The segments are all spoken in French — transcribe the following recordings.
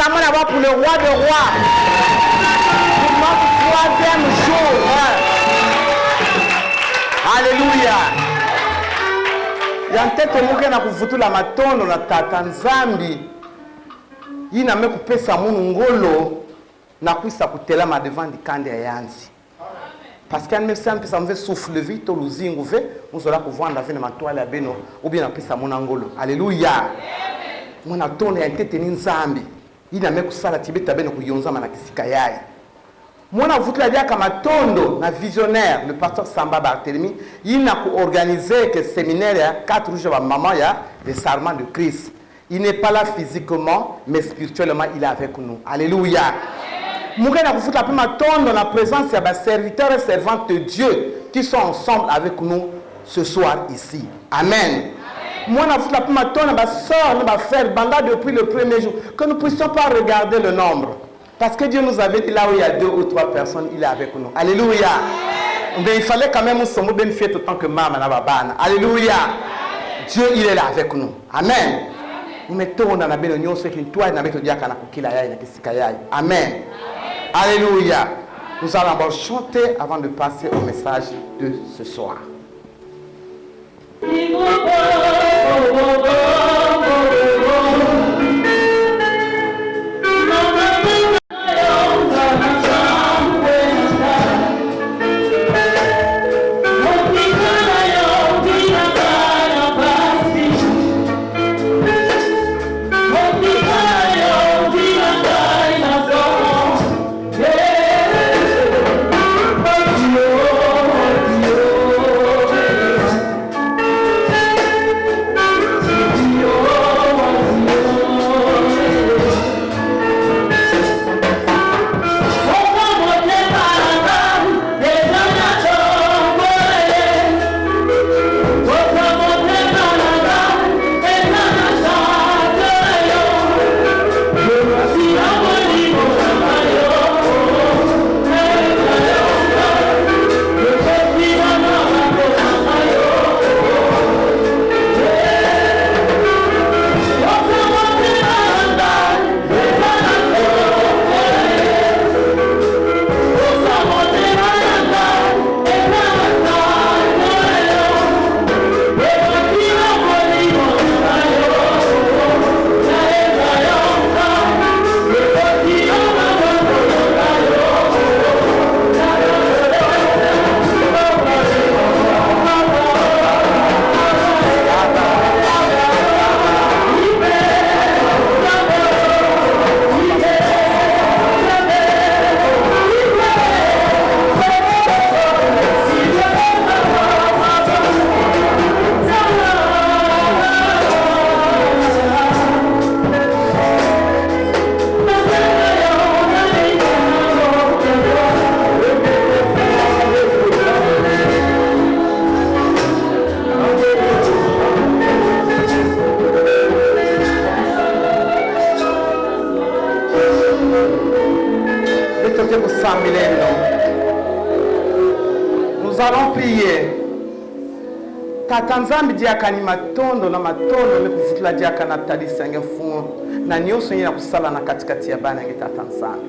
Vraiment d'abord pour le roi de rois. Pour notre troisième jour. Alléluia. Yantete muke na kuvutula matondo na tata nzambi. Yina me kupesa munu ngolo na kuisa kutelama devant dikande ya yanzi. Parce qu'un médecin peut s'enlever souffle vite au luzingu ve, nous allons pouvoir ndaver na matoile ya beno ou bien apesa muna ngolo. Alléluia. Mwana tone yantete ni nzambi. Yina me kusala tibeta beno kuyonza na kisika yai. Mwana vutula dia kama tondo na visionnaire le pasteur Samba Barthélemy, il n'a organisé que séminaire ya 4 jours à maman ya le sarment de Christ. Il n'est pas là physiquement mais spirituellement il est avec nous. Alléluia. Mouké na vutula pema tondo na présence ya ba serviteurs et servantes de Dieu qui sont ensemble avec nous ce soir ici. Amen. Moi na vutula pema tondo ba sœurs, ba frères banda depuis le premier jour que nous puissions pas regarder le nombre. Parce que Dieu nous avait dit là où il y a 2 ou 3 personnes, il est avec nous. Alléluia. Mais il fallait quand même nous sommes bien faits autant que maman na babana. Alléluia. Dieu il est là avec nous. Amen. Nous mettons dans la bénédiction ce qui toi na meto diaka na kukila yai na kisika yai. Amen. Alléluia. Nous allons d'abord chanter avant de passer au message de ce soir. Nous allons prier. Tatanzambi diaka ni matondo na matondo me kuvutula diaka na talisa nge mfumo na nyoso nyina kusala na katikati ya bana nge tatanzambi.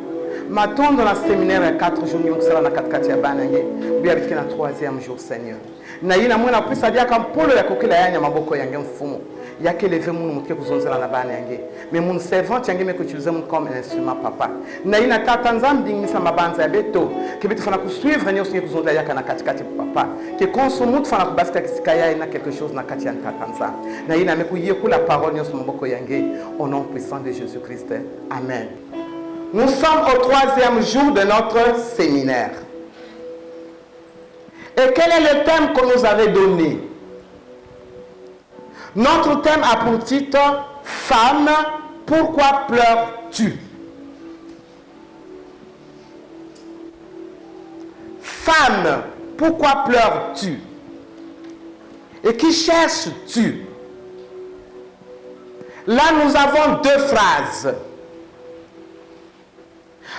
Matondo na séminaire ya 4 jours nyina kusala na katikati ya bana nge bia bitike na 3e jour Seigneur. Na yina mwana pesa diaka mpolo ya kokila yanya maboko yange mfumo. Yake lever munu mutke kuzonzela na bana yange. Mais mon servant yange me utiliser mon comme un instrument papa. Na yina tatanzambi ngisa mabanza ya beto. Que bitu fana kusuivre nyoso nyina kuzonzela yaka na katikati papa. Que consomme fana kubasika kisikaya na quelque chose na kati ya tatanza. Na yina me kuyeku la parole nyoso maboko yange au nom puissant de Jésus-Christ. Amen. Nous sommes au 3e jour de notre séminaire. Et quel est le thème qu'on nous avait donné? Notre thème a pour titre « Femme, pourquoi pleures-tu » Femme, pourquoi pleures-tu? Et qui cherches-tu? Là, nous avons 2 phrases.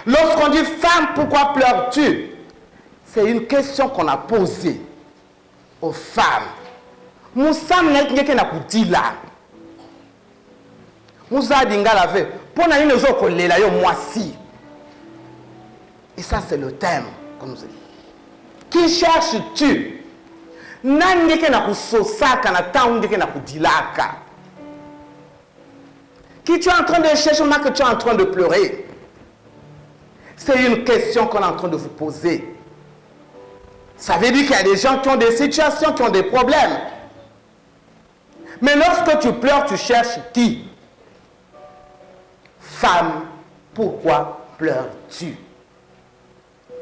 Lorsqu'on dit « Femme, pourquoi pleures-tu » c'est une question qu'on a posée aux femmes. Nous sommes là. Pour nous autres, les là, moi si. Et ça, c'est le thème, comme nous dit. Qui cherches-tu? Nandeke na kusosaka na taundeke na kudilaka. Qui tu es en train de chercher, que tu es en train de pleurer? C'est une question qu'on est en train de vous poser. Ça veut dire qu'il y a des gens qui ont des situations, qui ont des problèmes. Mais lorsque tu pleures, tu cherches qui? Femme, pourquoi pleures-tu?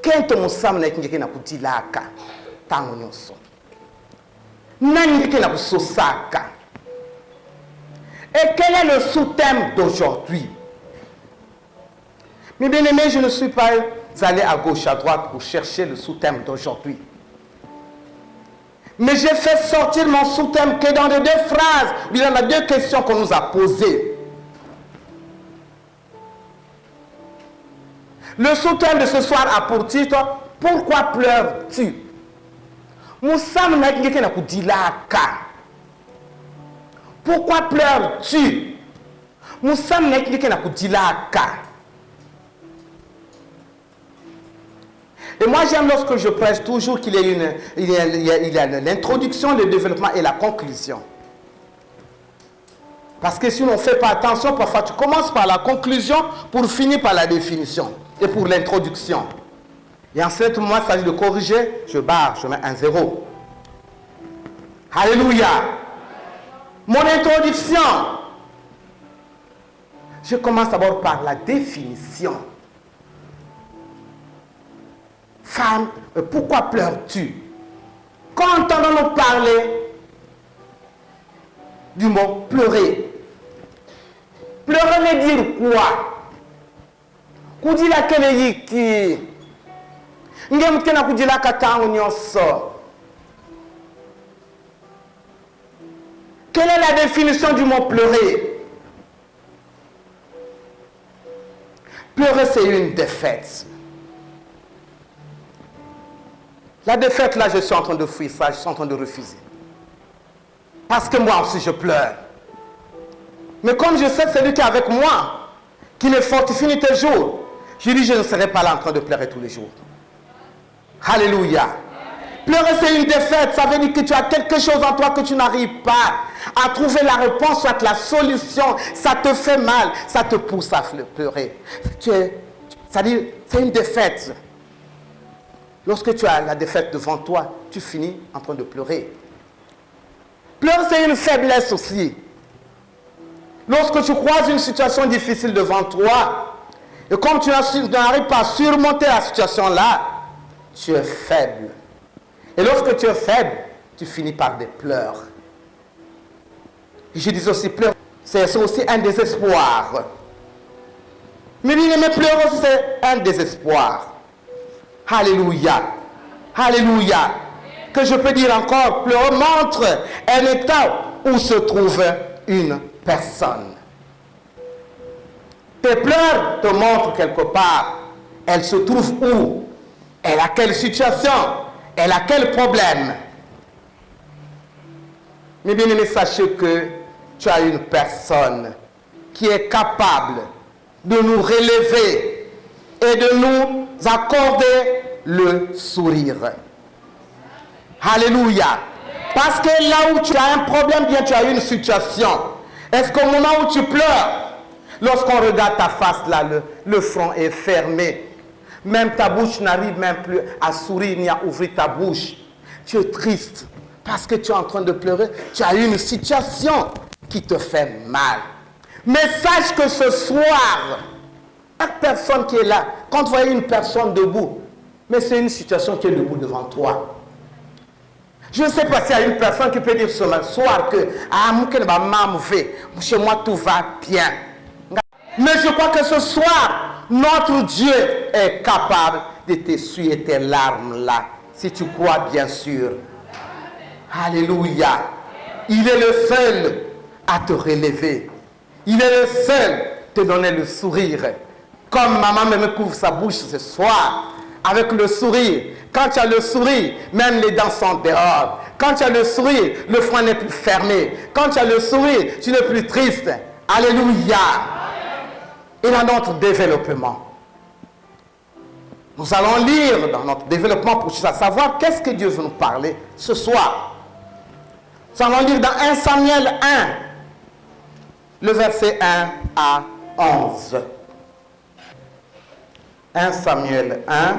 Quand on s'amène avec quelqu'un qui dit là, tant on s'en. Nani na sosaka. Et quel est le sous-thème d'aujourd'hui? Mes bien-aimés, je ne suis pas allé à gauche, à droite pour chercher le sous-thème d'aujourd'hui. Mais j'ai fait sortir mon sous-thème que dans les 2 phrases, il y en a 2 questions qu'on nous a posées. Le sous-thème de ce soir a pour titre « Pourquoi pleures-tu » Pourquoi pleures-tu? Et moi j'aime lorsque je prêche toujours qu'il y a l'introduction, le développement et la conclusion. Parce que si on ne fait pas attention, parfois tu commences par la conclusion pour finir par la définition et pour l'introduction. Et en ce moment, il s'agit de corriger, je barre, je mets un 0. Alléluia. Mon introduction. Je commence d'abord par la définition. Femme, pourquoi pleures-tu? Quand entendons-nous parler du mot pleurer? Pleurer veut dire quoi? Kudi la kele qui ngemukena kudila katangu nyoso. Quelle est la définition du mot pleurer? Pleurer, c'est une défaite. La défaite, là, je suis en train de fuir ça, je suis en train de refuser. Parce que moi aussi, je pleure. Mais comme je sais que c'est lui qui est avec moi, qui me fortifie nuit et jour, je dis, je ne serai pas là en train de pleurer tous les jours. Alléluia. Pleurer, c'est une défaite. Ça veut dire que tu as quelque chose en toi que tu n'arrives pas à trouver la réponse, soit la solution. Ça te fait mal, ça te pousse à pleurer. C'est-à-dire, c'est une défaite. Lorsque tu as la défaite devant toi, tu finis en train de pleurer. Pleurer, c'est une faiblesse aussi. Lorsque tu croises une situation difficile devant toi, et comme tu n'arrives pas à surmonter la situation-là, tu es faible. Et lorsque tu es faible, tu finis par des pleurs. Et je dis aussi, pleurer, c'est aussi un désespoir. Mais pleurer aussi, c'est un désespoir. Alléluia. Alléluia. Que je peux dire encore, pleurer montre un état où se trouve une personne. Tes pleurs te montrent quelque part. Elle se trouve où? Elle a quelle situation? Elle a quel problème? Mais bien aimé, sachez que tu as une personne qui est capable de nous relever et de nous accorder le sourire. Alléluia. Parce que là où tu as un problème, bien tu as une situation. Est-ce qu'au moment où tu pleures, lorsqu'on regarde ta face là, le front est fermé, même ta bouche n'arrive même plus à sourire ni à ouvrir ta bouche. Tu es triste parce que tu es en train de pleurer. Tu as une situation qui te fait mal. Mais sache que ce soir, chaque personne qui est là, quand tu vois une personne debout, mais c'est une situation qui est debout devant toi. Je ne sais pas s'il y a une personne qui peut dire ce soir que chez moi tout va bien. Mais je crois que ce soir, notre Dieu est capable de t'essuyer tes larmes là. Si tu crois, bien sûr. Alléluia. Il est le seul à te relever. Il est le seul à te donner le sourire. Comme maman me couvre sa bouche ce soir, avec le sourire. Quand tu as le sourire, même les dents sont dehors. Quand tu as le sourire, le front n'est plus fermé. Quand tu as le sourire, tu n'es plus triste. Alléluia. et dans notre développement. Nous allons lire dans notre développement pour savoir qu'est-ce que Dieu veut nous parler ce soir. Nous allons lire dans 1 Samuel 1, le verset 1 à 11. 1 Samuel 1.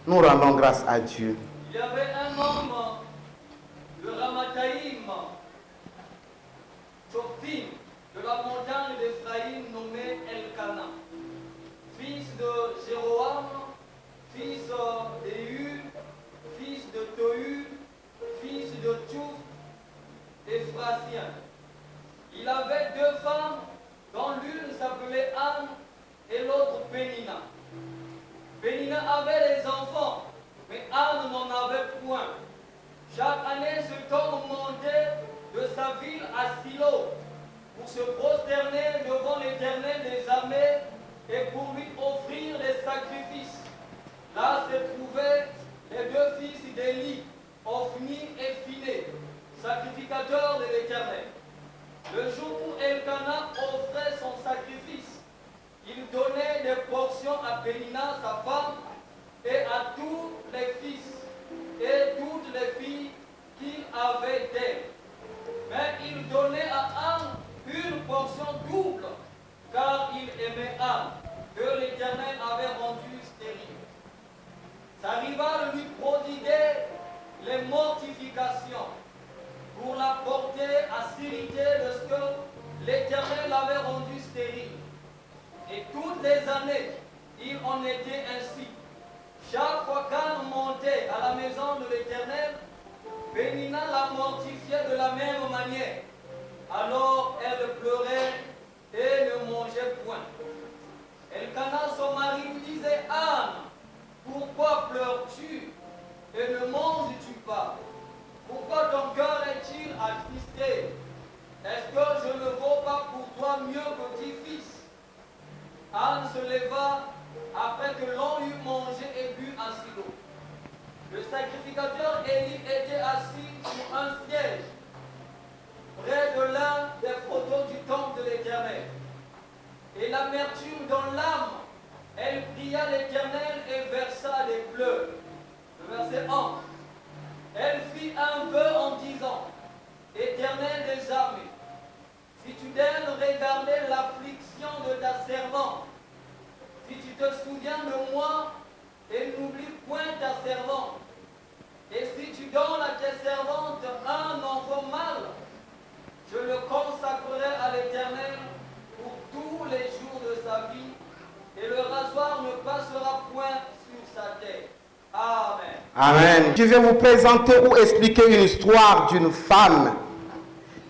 Nous rendons grâce à Dieu. Il y avait un homme de Ramathaïm, Tsophim, de la montagne d'Ephraïm, nommé Elkana, fils de Jéroam, fils d'Éhu, fils de Tohu, fils de Tchouf, Ephrasien. Il avait deux femmes, dont l'une s'appelait Anne et l'autre Pénina. Pénina avait des enfants, mais Anne n'en avait point. Chaque année, cet homme montait de sa ville à Silo pour se prosterner devant l'Éternel des armées et pour lui offrir des sacrifices. Là se trouvaient les deux fils d'Élie, Ophni et Phiné, sacrificateurs de l'Éternel. Le jour où Elkana offrait son sacrifice, il donnait des portions à Pénina, sa femme, et à tous les fils et toutes les filles qu'il avait d'elle. Mais il donnait à Anne une portion double, car il aimait Anne, que l'Éternel avait rendue stérile. Sa rivale lui prodiguait les mortifications pour la porter à s'irriter de ce que l'Éternel avait rendue stérile. Et toutes les années, il en était ainsi. Chaque fois qu'Anne montait à la maison de l'Éternel, Pénina la mortifiait de la même manière. Alors elle pleurait et ne mangeait point. Elkana, son mari, lui disait: Anne, pourquoi pleures-tu et ne manges-tu pas? Pourquoi ton cœur est-il attristé? Est-ce que je ne vaux pas pour toi mieux que 10 fils? Anne se leva après que l'on eut mangé et bu à Silo. Le sacrificateur Élie était assis sur un siège près de l'un des poteaux du temple de l'Éternel. Et l'amertume dans l'âme, elle pria l'Éternel et versa des pleurs. Le verset 1. Elle fit un vœu en disant: Éternel des armées, si tu daignes regarder l'affliction de ta servante, si tu te souviens de moi et n'oublie point ta servante, et si tu donnes à tes servantes un enfant mâle, je le consacrerai à l'Éternel pour tous les jours de sa vie, et le rasoir ne passera point sur sa tête. Amen. Amen. Je vais vous présenter ou expliquer une histoire d'une femme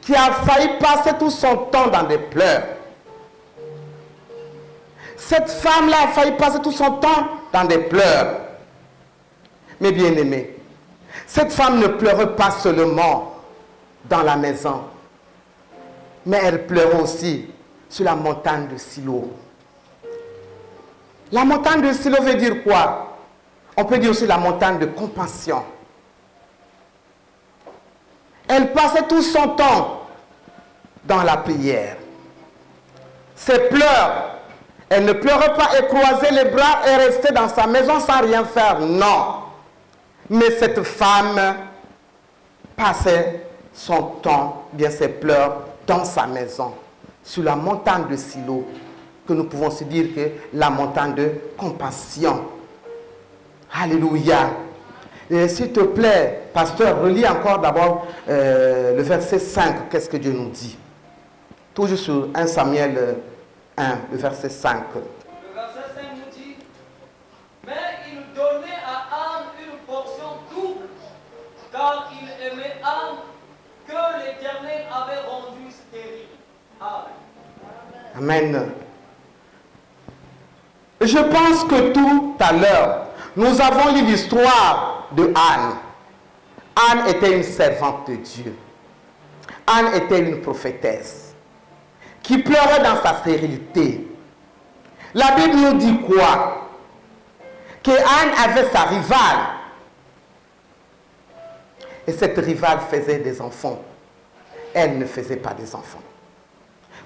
qui a failli passer tout son temps dans des pleurs. Cette femme-là a failli passer tout son temps dans des pleurs. Mes bien-aimés, cette femme ne pleurait pas seulement dans la maison, mais elle pleurait aussi sur la montagne de Silo. La montagne de Silo veut dire quoi? On peut dire aussi la montagne de compassion. Elle passait tout son temps dans la prière. Ses pleurs, elle ne pleurait pas et croisait les bras et restait dans sa maison sans rien faire. Non. Mais cette femme passait son temps, bien ses pleurs, dans sa maison, sur la montagne de Silo, que nous pouvons se dire que la montagne de compassion. Alléluia. S'il te plaît, pasteur, relis encore d'abord le verset 5. Qu'est-ce que Dieu nous dit? Toujours sur 1 Samuel 1, le verset 5. Le verset 5 nous dit: mais il donnait à Anne une portion double, car il aimait Anne, que l'Éternel avait rendue stérile. Amen. Amen. Je pense que tout à l'heure, nous avons lu l'histoire de Anne. Anne était une servante de Dieu. Anne était une prophétesse qui pleurait dans sa stérilité. La Bible nous dit quoi? Que Anne avait sa rivale. Et cette rivale faisait des enfants. Elle ne faisait pas des enfants.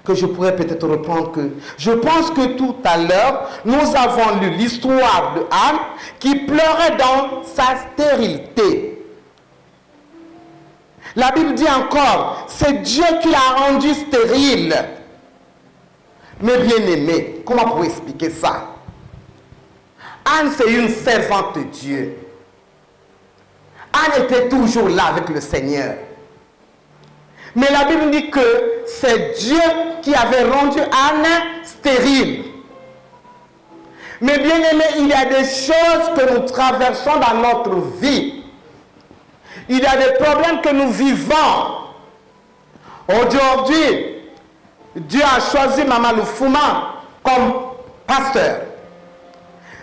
que je pourrais peut-être reprendre que je pense que tout à l'heure, nous avons lu l'histoire de Anne qui pleurait dans sa stérilité. La Bible dit encore, c'est Dieu qui l'a rendue stérile. Mais bien aimé, comment pour expliquer ça? Anne, c'est une servante de Dieu. Anne était toujours là avec le Seigneur. Mais la Bible dit que c'est Dieu qui avait rendu Anne stérile. Mais bien aimé, il y a des choses que nous traversons dans notre vie. Il y a des problèmes que nous vivons. Aujourd'hui, Dieu a choisi Maman Lufuma comme pasteur.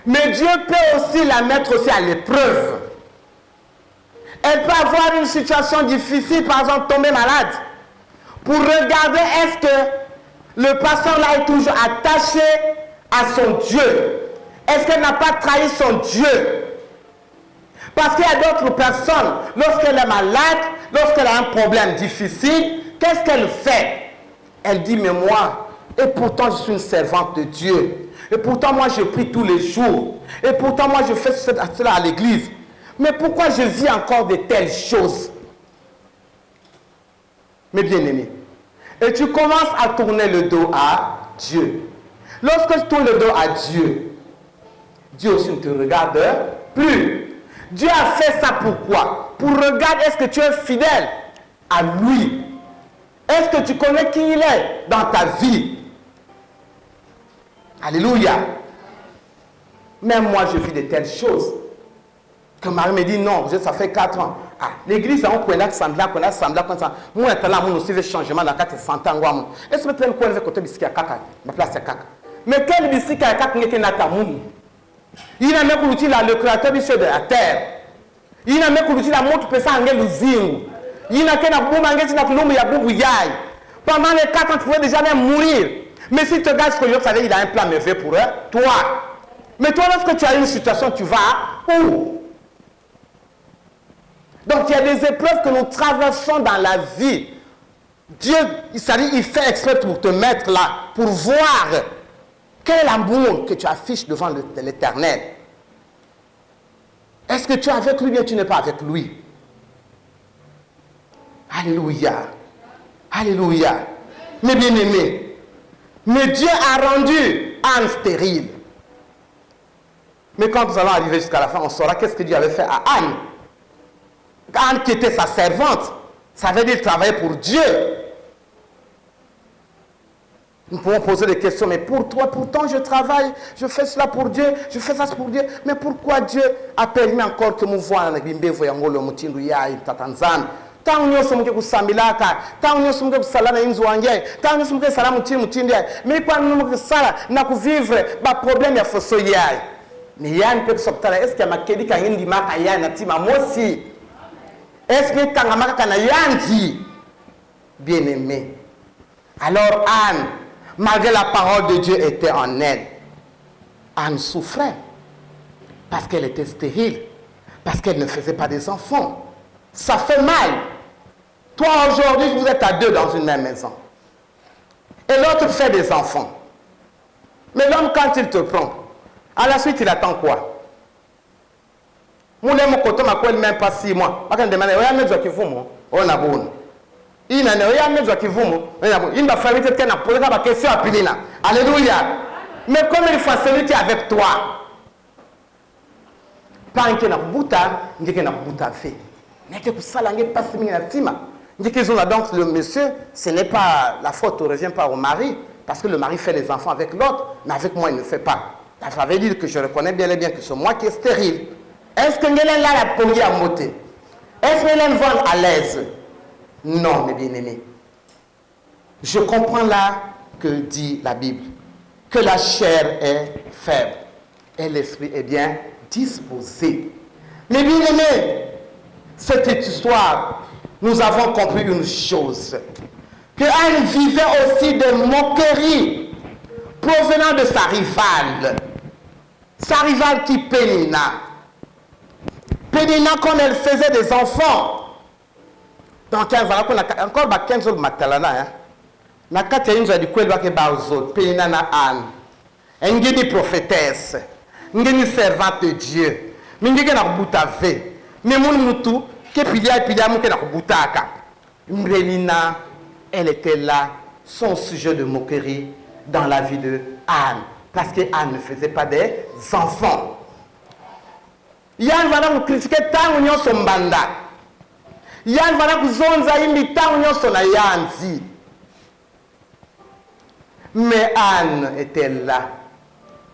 Mais Dieu peut aussi la mettre aussi à l'épreuve. Elle peut avoir une situation difficile, par exemple tomber malade, pour regarder est-ce que le pasteur là est toujours attaché à son Dieu. Est-ce qu'elle n'a pas trahi son Dieu? Parce qu'il y a d'autres personnes, lorsqu'elle est malade, lorsqu'elle a un problème difficile, qu'est-ce qu'elle fait? Elle dit, mais moi, et pourtant je suis une servante de Dieu. Et pourtant moi je prie tous les jours. Et pourtant moi je fais cela à l'église. Mais pourquoi je vis encore de telles choses? Mes bien-aimés, et tu commences à tourner le dos à Dieu. Lorsque tu tournes le dos à Dieu, Dieu aussi ne te regarde plus. Dieu a fait ça pourquoi? Pour regarder est-ce que tu es fidèle à lui. Est-ce que tu connais qui il est dans ta vie? Alléluia. Même moi, je vis de telles choses. Que Marie me dit, non, ça fait 4 ans. Ah, l'église, on connaît ça, on a ça, moi, je suis là, je suis changement dans 4 100 ans. Est-ce que tu as un côté biscuit à caca? Ma place est caca. Mais quel biscuit à caca n'est pas moun? Il a même l'outil le créateur de la terre. Il a même l'outil la montre ça en l'usine. Il a qu'un boum en guet, pendant les 4 ans, tu pouvais déjà même mourir. Mais si tu regardes ce que je savais, il a un plan merveilleux pour toi. Mais toi, lorsque tu as une situation, tu vas où? Donc, il y a des épreuves que nous traversons dans la vie. Dieu, il fait exprès pour te mettre là, pour voir quel est l'amour que tu affiches devant l'Éternel. Est-ce que tu es avec lui ou bien tu n'es pas avec lui? Alléluia. Alléluia. Mes bien-aimés, mais Dieu a rendu Anne stérile. Mais quand nous allons arriver jusqu'à la fin, on saura qu'est-ce que Dieu avait fait à Anne. Anne qui était sa servante, ça veut dire travailler pour Dieu. Nous pouvons poser des questions, mais pour toi, pourtant je travaille, je fais cela pour Dieu, je fais ça pour Dieu, mais pourquoi Dieu a permis encore que nous voyons la Bimbe voyangolo mutinduya tatanzan? Tant nous sommes que sambilaka, tant nous sommes que salana inzwange, tant nous sommes que salamu mutindi, mais pas nous que sala na ku vivre ba problème ya foso yai. Mais yann peut s'obtenir, est-ce qu'il y a makedi ka yindi maka yana tima mosi? Est-ce que tangamaka kana yanzi? Bien-aimé. Alors Anne, malgré la parole de Dieu était en elle, Anne souffrait parce qu'elle était stérile, parce qu'elle ne faisait pas des enfants. Ça fait mal. Toi aujourd'hui, vous êtes à 2 dans une même maison. Et l'autre fait des enfants. Mais l'homme, quand il te prend, à la suite, il attend quoi? Mon aime côté m'a quoi même pas 6 mois. Quand on demande, on a qui vous on a bon. Il n'a rien qui vous il m'a fallu peut-être qu'elle a posé la question à Pilina. Alléluia. Mais comme il facilite avec toi, pas un qui n'a pas de bouta fait. Mais que ça l'ange pas si bien tima. Donc le monsieur, ce n'est pas la faute, ne revient pas au mari, parce que le mari fait les enfants avec l'autre, mais avec moi il ne fait pas. Ça veut dire que je reconnais bien et bien que c'est moi qui est stérile. Est-ce que Ngelen là la poli à moté? Est-ce que Ngelen vole à l'aise? Non, mes bien-aimés. Je comprends là que dit la Bible, que la chair est faible et l'esprit est bien disposé. Mes bien-aimés, cette histoire, nous avons compris une chose, que Anne vivait aussi des moqueries provenant de sa rivale qui Pénina. Pénina, comme elle faisait des enfants, dans 15 ans, encore 15 ans, na kati ya inzo alikweli wake bazo pena na Anne ngeni prophétesse ngeni servante de Dieu mingeke na kubuta ve mais mon mutu ke pilia muke na kubutaka Mrelina elle était là son sujet de moquerie dans la vie de Anne parce que Anne ne faisait pas des enfants. Yann va vous critiquer tant union son banda. Yann va vous zonza imbi tant union son ayanzi. Mais Anne était là.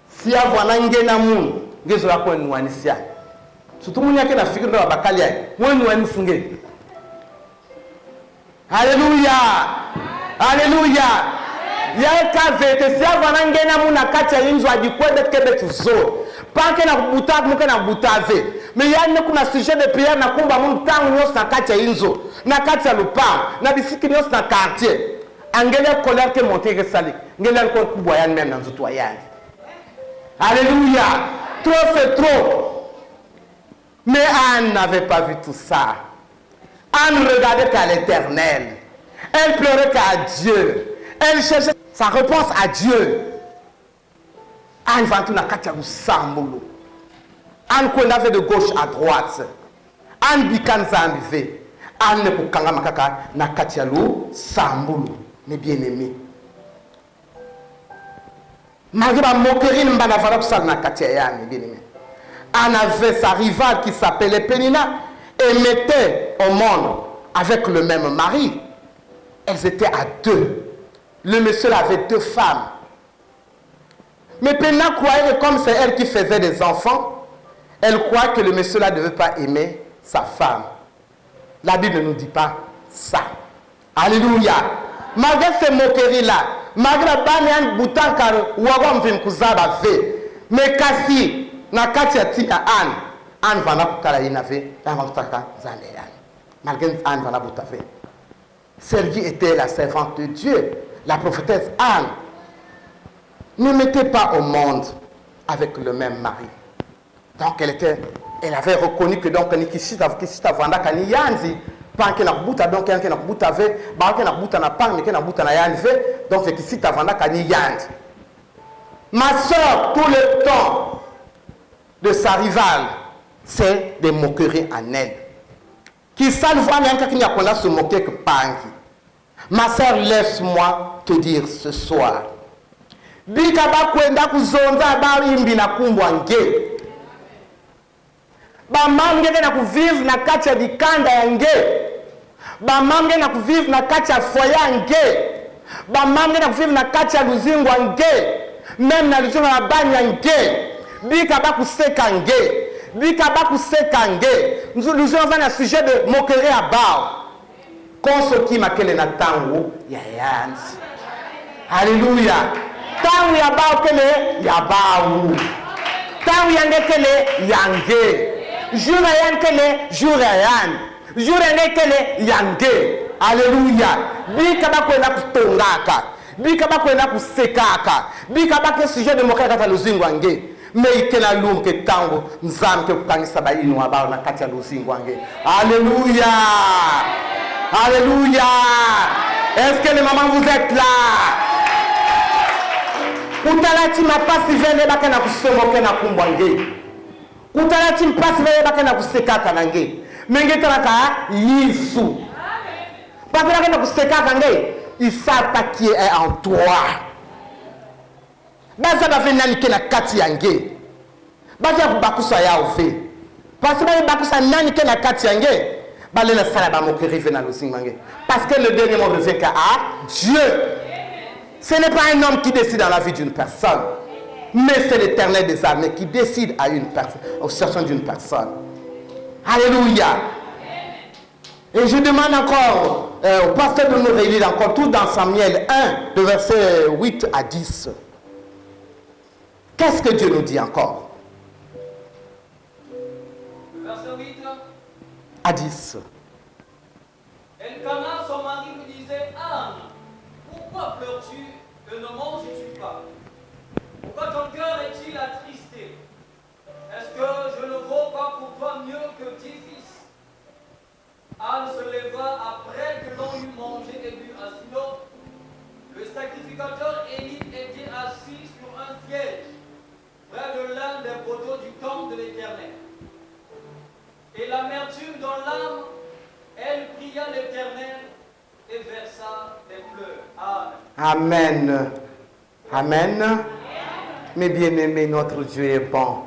Si avana ngena mun, ngezo la ko nwanisia. Surtout mun yake na fikiri ndo bakali yake. Mwen nwanifunge. Alléluia. Alléluia. Ya kavete si avana ngena mun akacha inzo adikwede kebetu zo. Panke na kubuta muke na butave. Mais ya ne kuna sujet de prière na kumba mun tangu nyos na kacha inzo. Na kacha lupam. Na bisiki nyos na quartier. Angele colère que monter que sali. Ngele encore kuboyan même dans tout yan. Alléluia. Trop c'est trop. Mais Anne n'avait pas vu tout ça. Anne regardait qu'à l'Éternel. Elle pleurait qu'à Dieu. Elle cherchait sa réponse à Dieu. Anne va tout na katia sambolo. Anne konave de gauche à droite. Anne bikanza ambive. Anne ne kukanga makaka na katia lu sambolo. Mes bien-aimés. Malgré ma moquerie, m'bana vala kusal na katia ya mes bien-aimés. Anne avait sa rivale qui s'appelait Pénina et mettait au monde avec le même mari. Elles étaient à deux. Le monsieur avait deux femmes. Mais Pénina croyait que comme c'est elle qui faisait des enfants, elle croit que le monsieur là ne devait pas aimer sa femme. La Bible ne nous dit pas ça. Alléluia. Malgré ces moqueries-là, malgré la banane boutanka wagom vim kuzaba ve, mais kasi na kati ya tina Anne vana kutala inave, Anne vana kutala zane Anne. Malgré Anne vana boutave. Celle qui était la servante de Dieu, la prophétesse Anne, ne mettait pas au monde avec le même mari. Donc elle avait reconnu que donc Nikishita Vanda Kani Yanzi, Panke na Kubuta, donc Yanke na Kubuta ve, Banke na Kubuta na Pan, Meke na Kubuta na Yanzi, donc Nikishita Vanda Kani Yanzi. Ma soeur, tout le temps de sa rivale, c'est des moqueries en elle. Qui savent voir Yanka qui n'a pas se moquer que Panki. Ma soeur, laisse-moi te dire ce soir. Bika ba kwenda kuzonza ba imbi na kumbwa nge. Ba mamge na kuvivre na kati ya dikanda ya nge. Ba mamge na kuvivre na kati ya foya nge. Ba mamge na kuvivre na kati ya luzingwa nge. Même na luzingwa na banya nge. Bika ba kuseka nge. Bika ba kuseka nge. Luzingwa va na sujet de moquerie à bao. Konso ki makele na tango ya yanzi. Alléluia. Tangu ya bao kele ya bao. Tangu yange kele yange. Jura yan kele jura yan. Jura yange kele yange. Alléluia. Bika ba kwenda kutongaka. Bika ba kwenda kusekaka. Bika ba ke sujet de moquerie kata luzingo nge. Me ikela lum ke tango nzam ke kukangisa ba inu abao na kati ya luzingo nge. Alléluia. Alléluia. Est-ce que les mamans vous êtes là? Kutalati mapasi vele baka na kusomoke na kumbwange. Kutalati mpasi vele baka na kusekaka nange. Menge talaka Yesu. Baka na kusekaka nge. Il savent qui est en toi. Baza ba venani ke na kati yange. Baza bakusa ya ove. Parce que bakusa nani ke na kati yange. Balé la sala ba moquerie vena lo singmange. Parce que le dernier mot revient à Dieu. Ce n'est pas un homme qui décide dans la vie d'une personne, mais c'est l'Éternel des armées qui décide à une personne, au situation d'une personne. Alléluia. Et je demande encore au pasteur de nous relire encore tout dans Samuel 1, de versets 8 à 10. Qu'est-ce que Dieu nous dit encore? Verset 8. À 10. Elkana, son mari, lui disait: Anne, pourquoi pleures-tu? Ne manges-tu pas? Pourquoi ton cœur est-il attristé? Est-ce que je ne vaux pas pour toi mieux que 10 fils? Anne se leva après que l'on eut mangé et bu à Silo. émue dans l'âme, elle pria l'Éternel et versa des pleurs. Amen. Amen. Mes bien-aimés, notre Dieu est bon.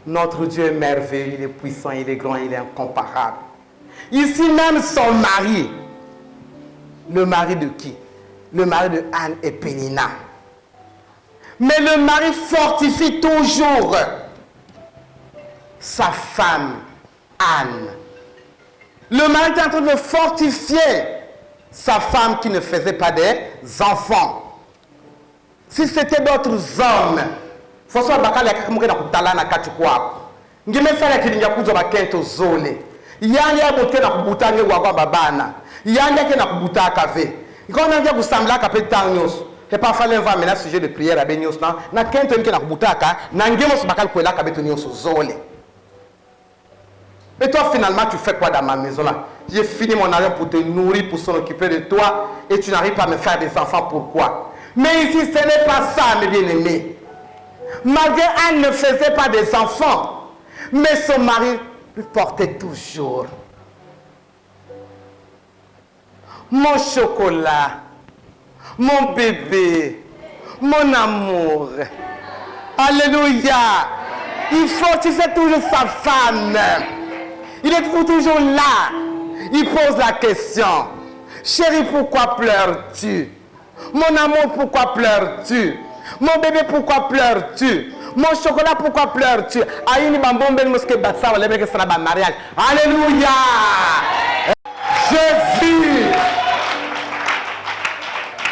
Notre Dieu est merveilleux, il est puissant, il est grand, il est incomparable. Ici même son mari. Le mari de qui? Le mari de Anne et Pénina. Mais le mari fortifie toujours sa femme, Anne. Le mari est en train de fortifier sa femme qui ne faisait pas des enfants. Si c'était d'autres hommes, François Bakala kakamukena kutalana kachukwa. Ngime sala kilinga kuzo bakento zole. Yandi ya botena kubutange wa babana. Yandi ke na kubuta kave. Ikona ngia kusambla ka petanyos. Et pas fallait va maintenant sujet de prière à Benios na kento nke na kubutaka na ngemo bakal kwela ka betonyos zole. Et toi finalement tu fais quoi dans ma maison là? J'ai fini mon argent pour te nourrir, pour s'en occuper de toi et tu n'arrives pas à me faire des enfants, pourquoi? Mais ici ce n'est pas ça mes bien-aimés. Malgré Anne ne faisait pas des enfants, mais son mari lui portait toujours. Mon chocolat, mon bébé, mon amour. Alléluia. Il fortifie toujours sa femme. Il est toujours là. Il pose la question. Chérie, pourquoi pleures-tu? Mon amour, pourquoi pleures-tu? Mon bébé, pourquoi pleures-tu? Mon chocolat, pourquoi pleures-tu? Alléluia! Je vis.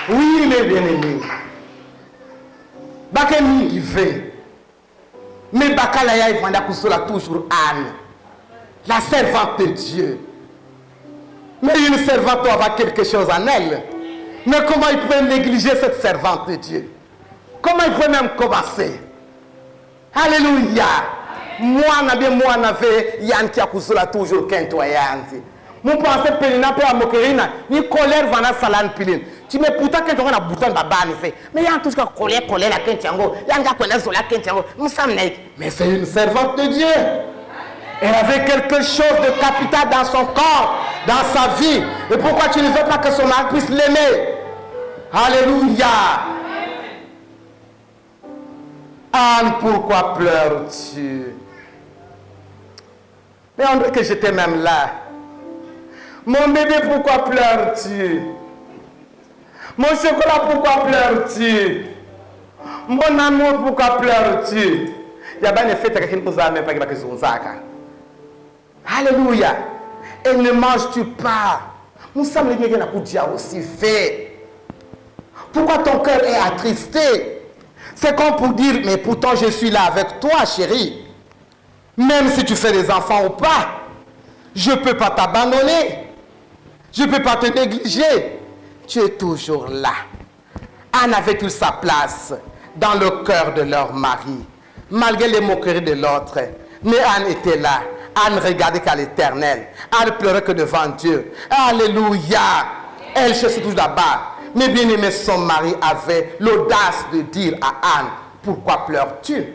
Oui, mes bien-aimés. Bakemi qui veut. Mais Bakalaya, il va toujours Anne, la servante de Dieu. Mais une servante doit avoir quelque chose en elle. Mais comment il pouvait négliger cette servante de Dieu? Comment il pouvait même commencer? Alléluia. Moi, n'avais Yann qui a cousué toujours qu'intoyante. Mon pensée Pélina peut à Mokerina, ni colère vana salan pilin. Tu me pourtant que tu as un bouton de baba fait. Mais il y a toujours colère la quintiango. Il y a un connaître la quintiango. Mais c'est une servante de Dieu. Elle avait quelque chose de capital dans son corps, dans sa vie. Et pourquoi tu ne veux pas que son mari puisse l'aimer? Alléluia. Anne, pourquoi pleures-tu? Mais on dirait que j'étais même là. Mon bébé, pourquoi pleures-tu? Mon chocolat, pourquoi pleures-tu? Mon amour, pourquoi pleures-tu? Il y a bien effet que nous avons même pas que Alléluia. Et ne manges-tu pas? Nous sommes les gens qui ont aussi fait. Pourquoi ton cœur est attristé? C'est comme pour dire, mais pourtant je suis là avec toi, chérie. Même si tu fais des enfants ou pas, je ne peux pas t'abandonner. Je ne peux pas te négliger. Tu es toujours là. Anne avait toute sa place dans le cœur de leur mari, malgré les moqueries de l'autre. Mais Anne était là. Anne regardait qu'à l'Éternel. Anne pleurait que devant Dieu. Alléluia. Elle cherchait toujours là-bas. Mais bien aimé, son mari avait l'audace de dire à Anne, pourquoi pleures-tu?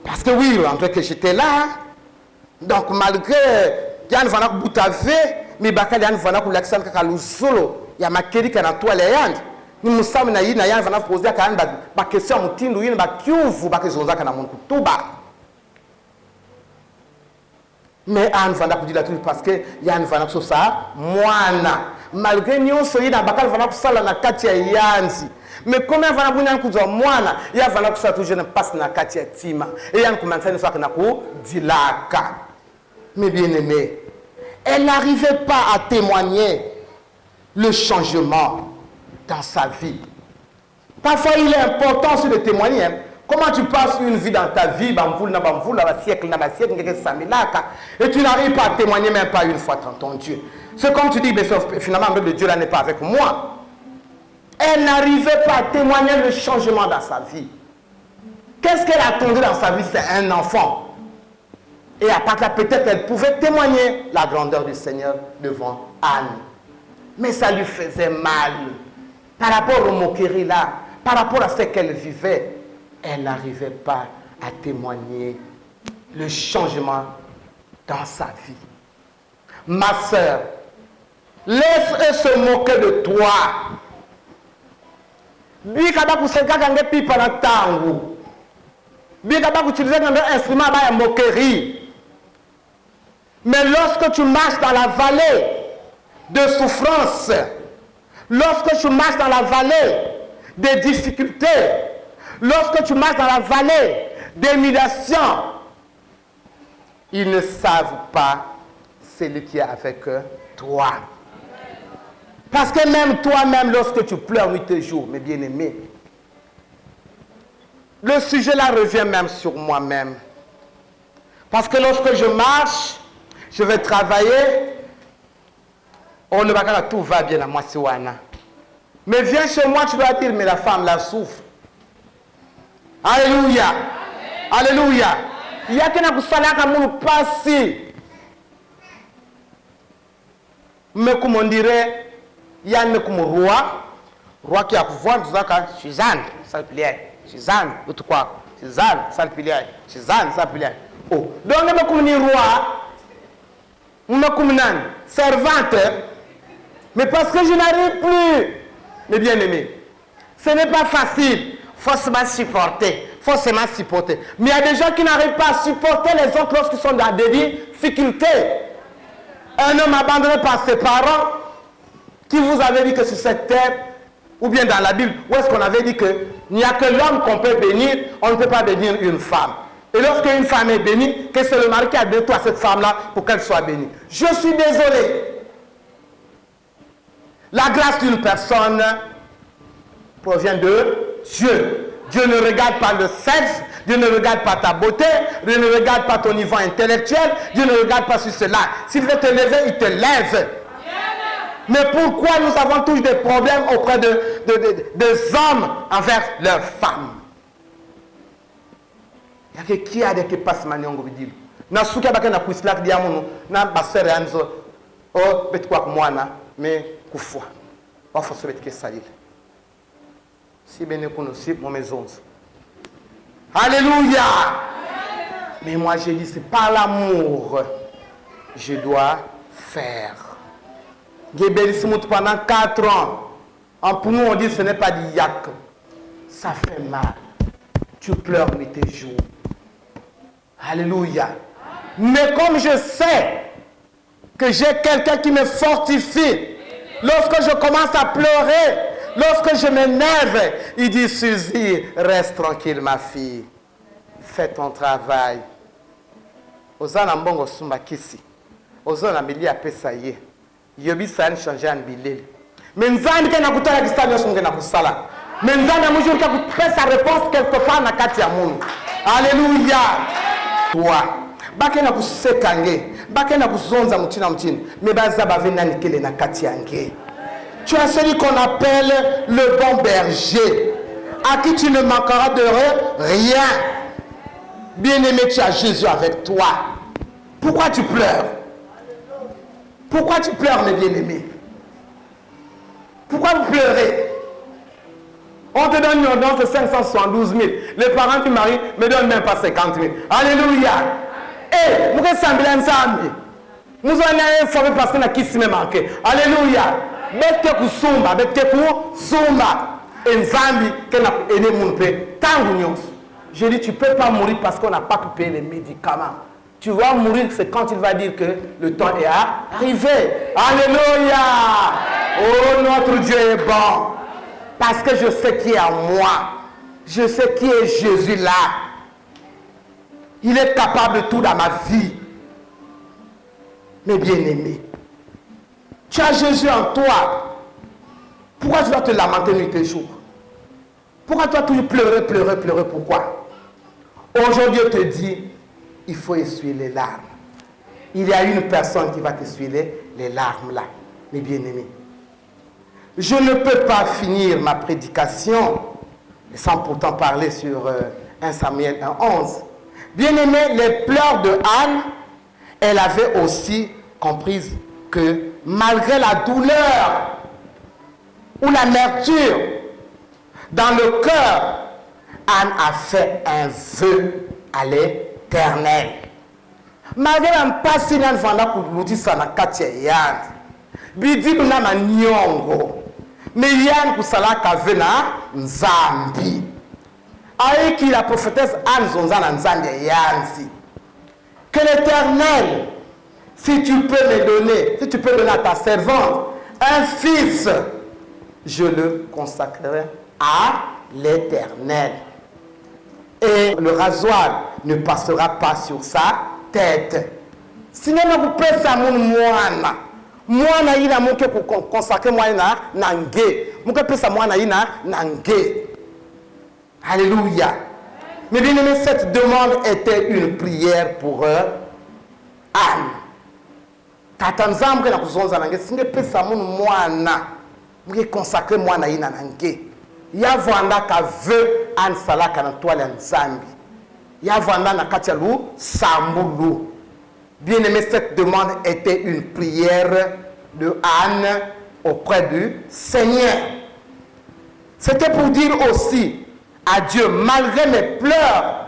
Parce que oui, en vrai que j'étais là. Donc malgré Yann Vanak Boutave, mais Bakal Yann Vanak ou l'accent Kakalou solo, il y a ma kéri qui est dans toi les Yann. Nous sommes na Yann Vanak poser à Yann ba question à Moutindou, Yann ba kiouvu, ba que Zoza kana mon kutuba. Mais Anne Vanak dit la truc parce que Yann Vanak so ça, moana. Malgré nous soyez dans Bakal Vanak sala na katia Yanzi. Mais comment Vanak Bounan kuzo moana, Yann Vanak so toujours ne passe na katia tima. Et Yann commence à ne soit que na ko dilaka. Mais bien aimé, elle n'arrivait pas à témoigner le changement dans sa vie. Parfois, il est important de témoigner. Hein. Comment tu passes une vie dans ta vie, et tu n'arrives pas à témoigner même pas une fois dans ton Dieu. C'est comme tu dis, mais finalement, le Dieu là n'est pas avec moi. Elle n'arrivait pas à témoigner le changement dans sa vie. Qu'est-ce qu'elle attendait dans sa vie? C'est un enfant. Et à part de là, peut-être elle pouvait témoigner la grandeur du Seigneur devant Anne. Mais ça lui faisait mal. Par rapport aux moqueries là, par rapport à ce qu'elle vivait, elle n'arrivait pas à témoigner le changement dans sa vie. Ma sœur, laisse-eux se moquer de toi. Bikaba kuseka kange pipa na tangu. Bikaba utiliser comme instrument à moquerie. Mais lorsque tu marches dans la vallée de souffrance, lorsque tu marches dans la vallée des difficultés, lorsque tu marches dans la vallée d'humiliation, ils ne savent pas celui qui est avec toi. Parce que même toi-même, lorsque tu pleures 8 jours, mes bien-aimés, le sujet là revient même sur moi-même. Parce que lorsque je marche, je vais travailler, on ne va pas tout va bien à moi, Siwana. Mais viens chez moi, tu dois dire, mais la femme là souffre. Alléluia. Alléluia. Il y a quelqu'un qui s'est passé. Mais comme on dirait, il y a un roi qui a pouvoir, tu dis, Suzanne, ça le plaît. Suzanne, tu quoi? Suzanne, ça le plaît. Suzanne, ça le plaît. Oh, donc, on comme un roi, on est comme une servante, mais parce que je n'arrive plus, mes bien-aimés, ce n'est pas facile, forcément supporter. Mais il y a des gens qui n'arrivent pas à supporter les autres lorsqu'ils sont dans des difficultés. Un homme abandonné par ses parents, qui vous avait dit que sur cette terre, ou bien dans la Bible, où est-ce qu'on avait dit qu'il n'y a que l'homme qu'on peut bénir, on ne peut pas bénir une femme. Et lorsqu'une femme est bénie, que c'est le mari qui a donné à cette femme-là pour qu'elle soit bénie. Je suis désolé. La grâce d'une personne provient de Dieu. Dieu ne regarde pas le sexe, Dieu ne regarde pas ta beauté, Dieu ne regarde pas ton niveau intellectuel, Dieu ne regarde pas sur cela. S'il veut te lever, il te lève. Mais pourquoi nous avons toujours des problèmes auprès des hommes envers leurs femmes? Il y a qui a des qui passent maniongo bidil. Na suka baka na kuislak diamono na basere anzo o betwa kumwana mais kufwa. Wa fosse betke salil. Si bene kuno si mon maison. Alléluia. Mais moi j'ai dit c'est par l'amour je dois faire. Pendant 4 ans, pour nous on dit ce n'est pas du yak. Ça fait mal. Tu pleures mais tes jours. Alléluia. Mais comme je sais que j'ai quelqu'un qui me fortifie, lorsque je commence à pleurer, lorsque je m'énerve, il dit Suzy, reste tranquille ma fille. Fais ton travail. Ozana mbongo sumba kisi. Ozana mili apesaye. Yobi sani changer en bilel. Mais nzani ke nakutala kisanya songe na kusala. Mais nzani amujur ka kupesa sa réponse quelque part na kati ya mungu. Alléluia. Toi. Bake na kusekange. Bake na kuzonza mutina. Mais baza bave nani kele na kati yange. Tu as celui qu'on appelle le bon berger. À qui tu ne manqueras de rien. Bien-aimé, tu as Jésus avec toi. Pourquoi tu pleures? Pourquoi tu pleures, mes bien-aimés? Pourquoi vous pleurez? On te donne une ordonnance de 572 000. Les parents du mari ne me donnent même pas 50 000. Alléluia. Eh, vous êtes semblé ensemble. Nous allons informer parce qu'on a qui s'y marqué. Alléluia. Bête que sumba, bête que sumba. Et Nzambi qui n'a pas aidé mon père. Tant je dis, tu ne peux pas mourir parce qu'on n'a pas pu payer les médicaments. Tu vas mourir, c'est quand il va dire que le temps est arrivé. Alléluia. Oh, notre Dieu est bon. Parce que je sais qui est en moi. Je sais qui est Jésus là. Il est capable de tout dans ma vie. Mes bien-aimés, tu as Jésus en toi. Pourquoi tu dois te lamenter nuit et jour? Pourquoi tu dois toujours pleurer? Pourquoi? Aujourd'hui, Dieu te dit, il faut essuyer les larmes. Il y a une personne qui va t'essuyer les larmes là, mes bien-aimés. Je ne peux pas finir ma prédication sans pourtant parler sur 1 Samuel 1:11. Bien-aimés, les pleurs de Anne, elle avait aussi compris que malgré la douleur ou l'amertume dans le cœur, Anne a fait un vœu à l'Éternel. malgré mpasi na nfanda kulutisa na kati ya yanzi bidibu na manyongo me yani kusalaka ve na nzambi aiki la prophétesse Anne zonza na nzambi ya yanzi que l'Éternel, si tu peux me donner, si tu peux donner à ta servante un fils, je le consacrerai à l'Éternel. Et le rasoir ne passera pas sur sa tête. Sinon, vous pouvez ça moi ina moke consacrer moi na nge. Moke pesa moi ina na nge. Alléluia. Mais bien aimé, cette demande était une prière pour Anne. Tata nzambe na kuzonza nange singe pesa munu mwana. Moke consacrer moi na ina na nge. Ya vanda ka veut Anne salaka na toile ya nzambi. Ya vanda na kati ya lu sambulu. Bien aimé, cette demande était une prière de Anne auprès du Seigneur. C'était pour dire aussi à Dieu, malgré mes pleurs,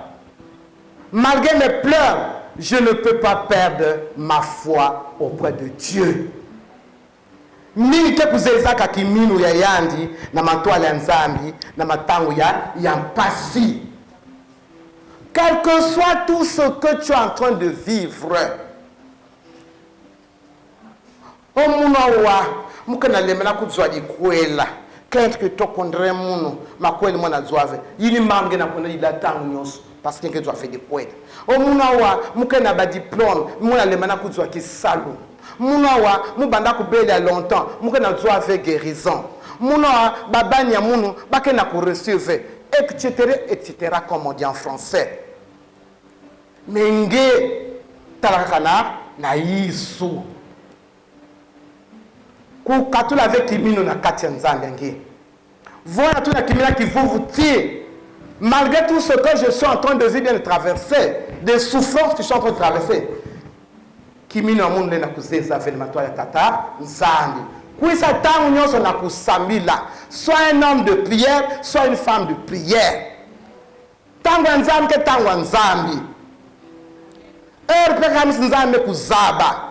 je ne peux pas perdre ma foi auprès de Dieu. Mingi kuzezaka kiminu ya yandi na matwale ya nzambi na matango ya mpasi. Quel que soit tout ce que tu es en train de vivre, omunawa mukana lemena kuzwaji kwela quand que to kondre muno makweli mwana zwave yini mamge na kona ila tangu nyos parce que tu as fait des poètes omunawa mukana ba diplôme mwana lemena kuzwa kisalo munawa mubanda kubela longtemps mukana zwave guérison munawa babani ya munu bakena ku recevoir etc., comme on dit en français. Menge talakana na Yesu. Kukatula avec kimino na kati ya nzambe. Voilà tout la kimina qui vous tire. Malgré tout ce que je suis en train de vivre, bien de traverser, des souffrances que je suis en train de traverser. Kimino amunde na kuzeza velematwa ya tata nzambe. Kuisa tangu nyoso na kusambila. Soit un homme de prière, soit une femme de prière. Tangu nzambe ke tangu nzambe. Peka nzambe kuzaba.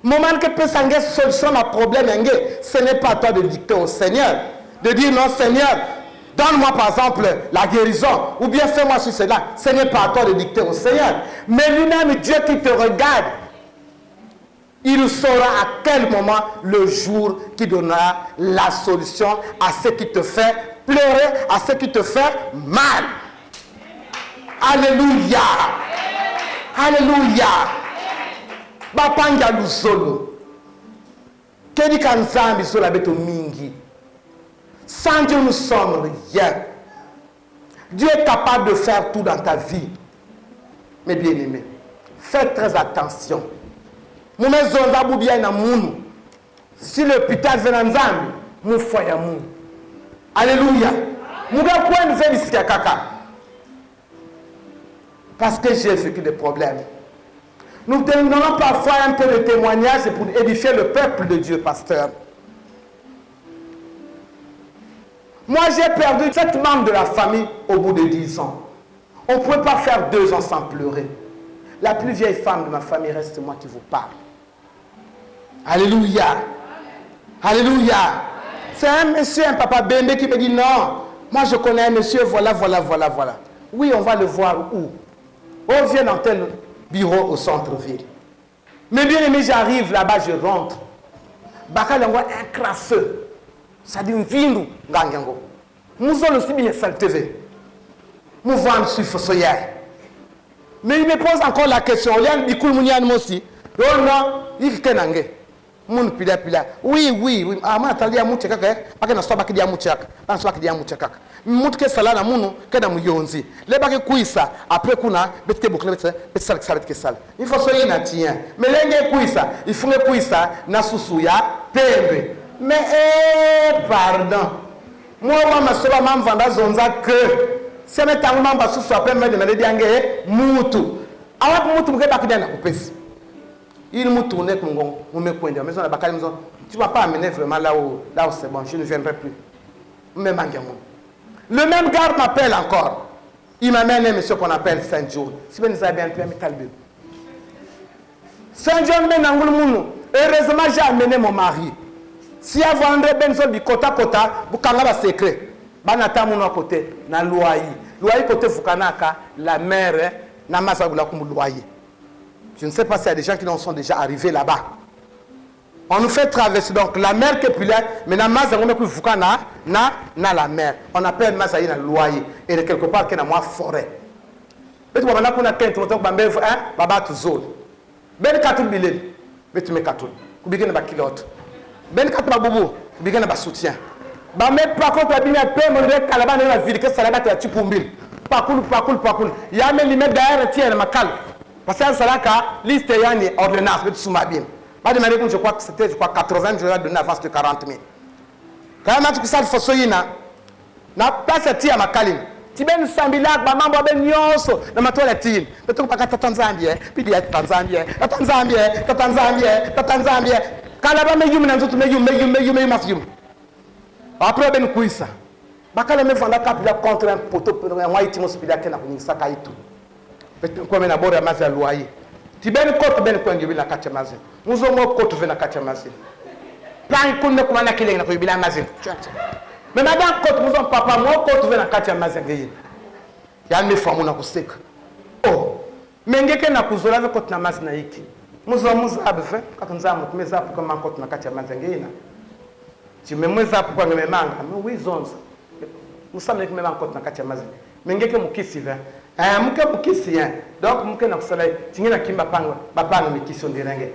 Moment que peut s'engager solution à problème, ce n'est pas à toi de dicter au Seigneur. De dire non Seigneur, donne-moi par exemple la guérison. Ou bien fais-moi sur cela. Ce n'est pas à toi de dicter au Seigneur. Mais lui-même, Dieu qui te regarde, il saura à quel moment le jour qui donnera la solution à ce qui te fait pleurer, à ce qui te fait mal. Alléluia. Alléluia. Bapanga luzolo. Kedi kanzambi sola beto mingi. Sans Dieu nous sommes rien. Dieu est capable de faire tout dans ta vie. Mais bien aimé, faites très attention. Si l'hôpital vient en Zambie, mon foyer moun. Alléluia. Parce que j'ai vécu des problèmes. Nous donnons parfois un peu de témoignage pour édifier le peuple de Dieu, pasteur. Moi, j'ai perdu 7 membres de la famille au bout de 10 ans. On ne pouvait pas faire 2 ans sans pleurer. La plus vieille femme de ma famille reste moi qui vous parle. Alléluia. Alléluia. C'est un monsieur, un papa Bembe qui me dit non. Moi, je connais un monsieur, voilà. Oui, on va le voir où? On vient dans tel bureau au centre-ville. Mais bien aimé, j'arrive là-bas, je rentre. Bakal envoie un crasseux. Ça dit un vindu, gangango. Nous allons aussi bien salter. Nous vendre sur Fossoya. Mais il me pose encore la question. Il y a un bikoul mounian aussi. Oh non, il y a un moun pila. Oui. Ah, moi, t'as dit à mouche kaka. Pas que n'a pas qui dit à mouche kaka. Pas que dit à mouche kaka. Mouche que sala na mounou, que na mouyonzi. Les bagues kuisa. Après kuna, bête boucle bête sal que sal. Il faut soigner na tien. Mais l'engue kuisa, il faut que kuisa na susuya pembe. Mais pardon. Moi, ma sola mam vanda zonza que. C'est un temps où je suis après de me dire Moutou. Alors, Moutou, je vais vous couper. Il m'a tourné comme on me cogne. Mais on a pas maison. Tu ne vas pas amener vraiment là où c'est bon. Je ne viendrai plus. Le même garde m'appelle encore. Il m'amène un monsieur qu'on appelle Saint-Jour. Si vous avez bien pu, Saint-Dieu heureusement, j'ai amené mon mari. Si vous vendez Benzol du côté à côté, vous avez un secret. Banata mon côté, na loyer. Loyer côté Fukanaka, la mère, na masa comme loyer. Je ne sais pas s'il y a des gens qui en sont déjà arrivés là-bas. On nous fait traverser donc la mer qui est plus là, mais na masa comme Fukana, na la mer. On appelle masa na loyer et de quelque part qui est dans moi forêt. Mais tu vois maintenant qu'on a qu'un truc bambé hein, baba tu zone. Ben katou bilel, mais tu mets katou. Kubigé na bakilote. Ben katou babobo, kubigé na soutien. Bah mais par contre la bine paix mon rek kalaba na ville que ça là tu as pumbil. Pakul. Il y a même limite derrière tiens ma cal. Parce que ça là ka liste yani ordonnance mais sous ma bien. Pas de manière que je crois que c'était 80, je vais donner avance de 40 000. Quand même tu ça il faut soyina. Na place tia ma kalim. Tiben sambila ba mambo ben nyonso na matola tin. Beto pa Tanzania, puis dia Tanzania. Kala ba meyu na nzoto meyu mafiyum. Après ben kuisa. Bakala me vanda kapila contre un poteau pour un moyen timo spida ke na kunisa kaitu. Beto ko me na bora maza loyer. Tiben kote ben ko ngi bila kacha mazi. Muzo mo kote vena kacha mazi. Plan ko ne ko na kile na ko bila mazi. Mais madame kote muzo papa mo kote vena kacha mazi ngi. Ya me famu na kuseka. Oh. Mengeke na kuzola ve kote na mazi na hiki. Muzo abefe kakanza mo tumeza pour comment kote na kacha mazi ngi na. Tu me mweza pour me manga. Mais oui zonza. Musamle que me manga kote na kacha mazi. Mengeke mukisi ve. Muke mukisi hein. Donc muke na kusala tingena kimba pango bapanga mikisi ondirenge.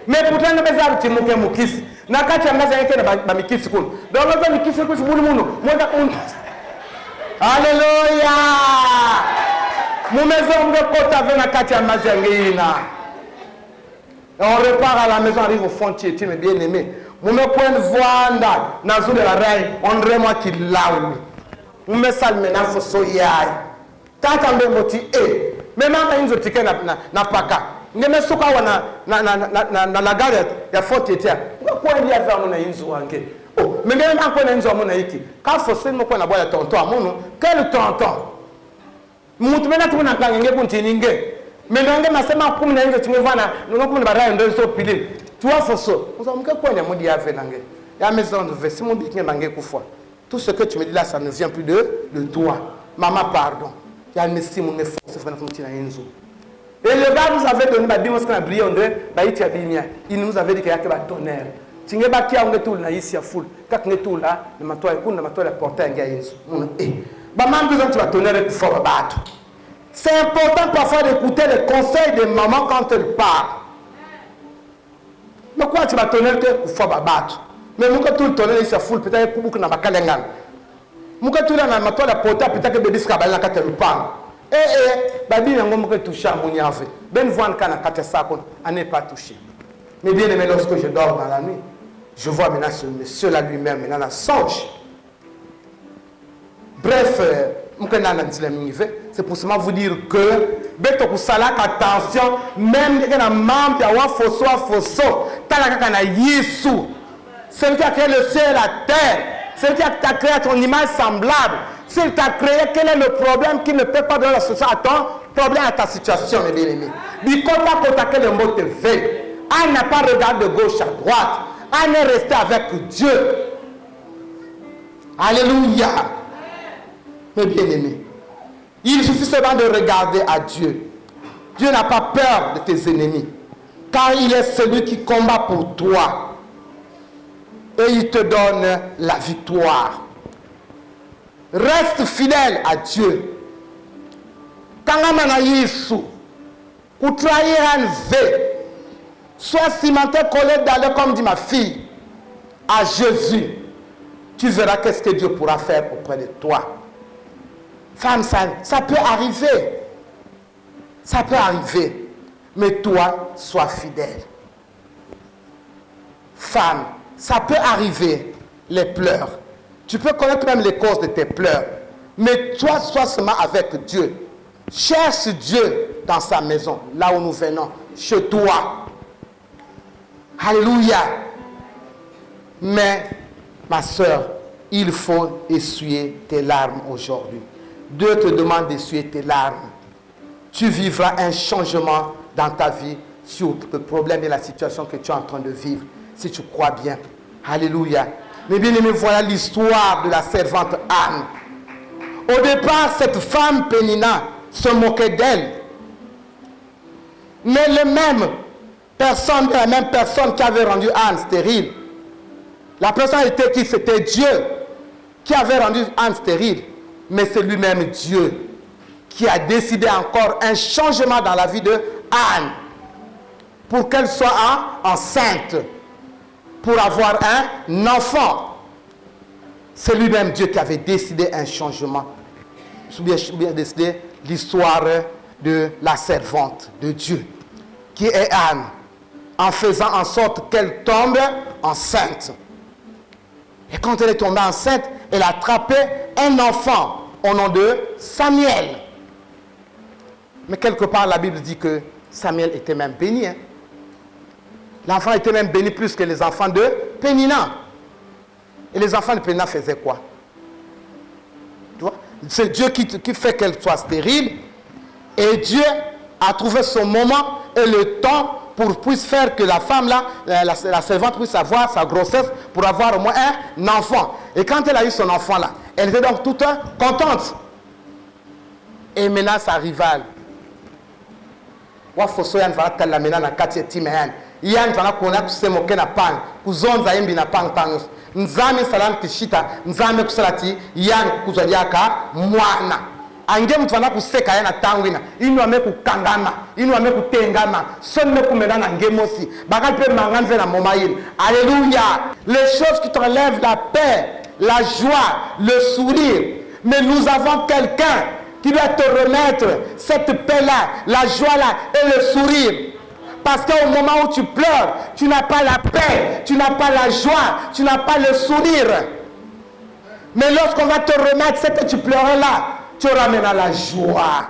Mais pourtant ne bezabu ti muke mukisi. Na kacha mazi yake na ba mikisi kun. Donc là mikisi ko sibuli muno. Moda kun. Alléluia. Mumezo mge kota ve na kacha mazi ngina. On repart à la maison, arrive au fond, tu es bien aimé. Vous me pouvez voir dans la rail, on dirait moi qui l'aoue. Vous me salmez dans ce soyay. Tant qu'on me motive, même quand ils ont ticket na paka. Ne me souka na la gare ya fort etia. Pourquoi il y a vers mon inzo ange? Oh, mais même quand on inzo mon aiki. Quand faut se me connait boya tonton amono, quel tonton? Mutumena tuna kange kuntininge. Mais non, je ne sais pas comment tu me vois là. Nous avons un peu de pile. Tu vois, Fosso. Nous avons quoi de dire avec l'anglais. Il y a maison de verset. Mon bikin mangue fois. Tout ce que tu me dis là, ça ne vient plus de toi. Maman, pardon. Il y a un messie, mon force, c'est vraiment petit. Et le gars nous avait donné, il nous a brillé, il nous avait dit qu'il y a un tonnerre. Tu n'es pas qui a un tout là, ici à foule. Quand on est tout là, le matois est cool, le matois est porté un gars. Maman, besoin de tonnerre pour faire battre. C'est important parfois d'écouter les conseils de maman quand elle parle. Mais quoi tu vas tonner que faut battre. Mais moi tout le tonner il se fout peut-être pour beaucoup na bakalengan. Moi tout là na matola pota peut-être que bébé skabala quand elle parle. Babi yango mo toucher à mon yave. Ben voan kana kata sako à ne pas toucher. Mais bien aimé lorsque je dors dans la nuit, je vois maintenant ce monsieur là lui-même maintenant la songe. Bref, c'est pour seulement vous dire que attention, même si membre celui qui a créé le ciel et la terre, celui qui a créé ton image semblable, s'il t'a créé, quel est le problème qui ne peut pas donner la solution à ton problème, à ta situation, mes bien-aimés? Le mot te fait. Elle n'a pas regardé de gauche à droite. Elle est restée avec Dieu. Alléluia. Mes bien-aimés, il suffit seulement de regarder à Dieu. Dieu n'a pas peur de tes ennemis, car il est celui qui combat pour toi. Et il te donne la victoire. Reste fidèle à Dieu. Quand on a Yesu, ou trahir un V, sois cimenté, collé d'aller comme dit ma fille, à Jésus. Tu verras qu'est-ce que Dieu pourra faire auprès de toi. Femme, ça peut arriver. Ça peut arriver. Mais toi, sois fidèle. Femme, ça peut arriver, les pleurs. Tu peux connaître même les causes de tes pleurs. Mais toi, sois seulement avec Dieu. Cherche Dieu dans sa maison, là où nous venons, chez toi. Alléluia. Mais, ma soeur, il faut essuyer tes larmes aujourd'hui. Dieu te demande d'essuyer tes larmes. Tu vivras un changement dans ta vie sur le problème et la situation que tu es en train de vivre, si tu crois bien. Alléluia. Mais bien aimé, voilà l'histoire de la servante Anne. Au départ, cette femme Pénina se moquait d'elle. Mais la même personne qui avait rendu Anne stérile, la personne était qui? C'était Dieu qui avait rendu Anne stérile. Mais c'est lui-même Dieu qui a décidé encore un changement dans la vie de Anne pour qu'elle soit enceinte, pour avoir un enfant. C'est lui-même Dieu qui avait décidé un changement. Bien décidé l'histoire de la servante de Dieu, qui est Anne, en faisant en sorte qu'elle tombe enceinte. Et quand elle est tombée enceinte, elle a attrapé un enfant au nom de Samuel. Mais quelque part, la Bible dit que Samuel était même béni. L'enfant était même béni plus que les enfants de Pénina. Et les enfants de Pénina faisaient quoi? Tu vois? C'est Dieu qui fait qu'elle soit stérile. Et Dieu a trouvé son moment et le temps pour puisse faire que la femme là, la servante puisse avoir sa grossesse pour avoir au moins un enfant. Et quand elle a eu son enfant là, elle était donc toute contente. Et maintenant sa rivale. Wafoso yan va tala mena na kati ya timu yani. Yan va kuona kusema okena pan, kuzonza yembi na pan panus. Nzame salam kishita, nzame kusalati yan kukuzaliaka mwana. Ange mtu wana kuseka yana tangwina, inu ame kukangama, inu ame kutengama, sonne kumena na ngemosi, bakal pe manganze na momaïl. Alléluia. Les choses qui t'enlèvent la paix, la joie, le sourire. Mais nous avons quelqu'un qui doit te remettre cette paix-là, la joie-là et le sourire. Parce qu'au moment où tu pleures, tu n'as pas la paix, tu n'as pas la joie, tu n'as pas le sourire. Mais lorsqu'on va te remettre ce que tu pleurais là, tu auras maintenant la joie,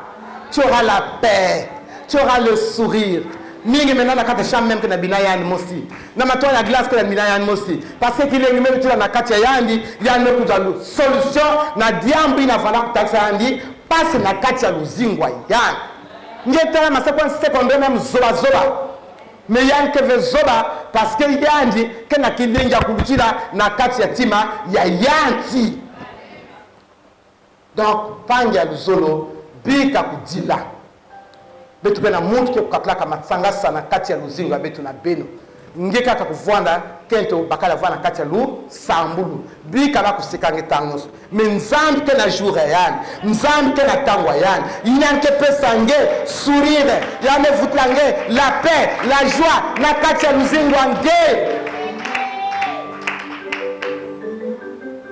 tu auras la paix, tu auras le sourire. Mingi maintenant na kata sham même que na binaya ni mosi. Na matoa ya glace que na binaya ni mosi. Parce que il est même tu na kata yandi, yandi kuzalu solution na diambi na vala kutaxa yandi, passe na kata luzingwa yandi. Ngeta na sekwa secondaire même zoba zoba. Mais yandi que veut zoba parce que yandi que na kilinga kulutira na kata ya tima ya yandi. Donc, pangia luzolo, bika kudila. Betu bena muntu ke kukatlaka matsanga sana kati ya luzingo betu na beno. Ngeka kakuvwanda kento bakala vwana kati ya lu sambulu. Bika ba kusikange tangos. Mais nzambi ke na jour yani, nzambi ke na tangwa yani. Inyan ke pesange sourire, yane vutlange la paix, la joie na kati ya luzingo ange.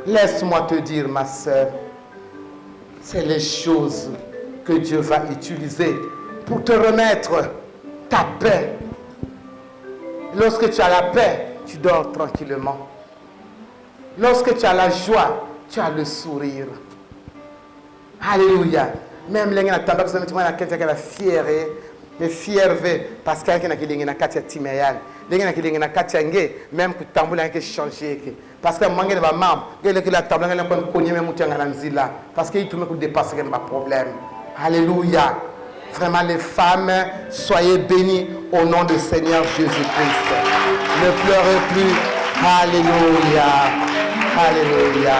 Laisse-moi te dire ma sœur, c'est les choses que Dieu va utiliser pour te remettre ta paix. Lorsque tu as la paix, tu dors tranquillement. Lorsque tu as la joie, tu as le sourire. Alléluia. Même les gens qui ont été fiers, mais fiers parce qu'il y a des gens qui ont été timés. Les gens qui ont été timés, même que tu as changé. Parce que moi, je suis maman, je suis la table, je suis parce qu'il faut dépasser les problèmes. Alléluia. Vraiment, les femmes, soyez bénies au nom du Seigneur Jésus-Christ. Ne pleurez plus. Alléluia. Alléluia.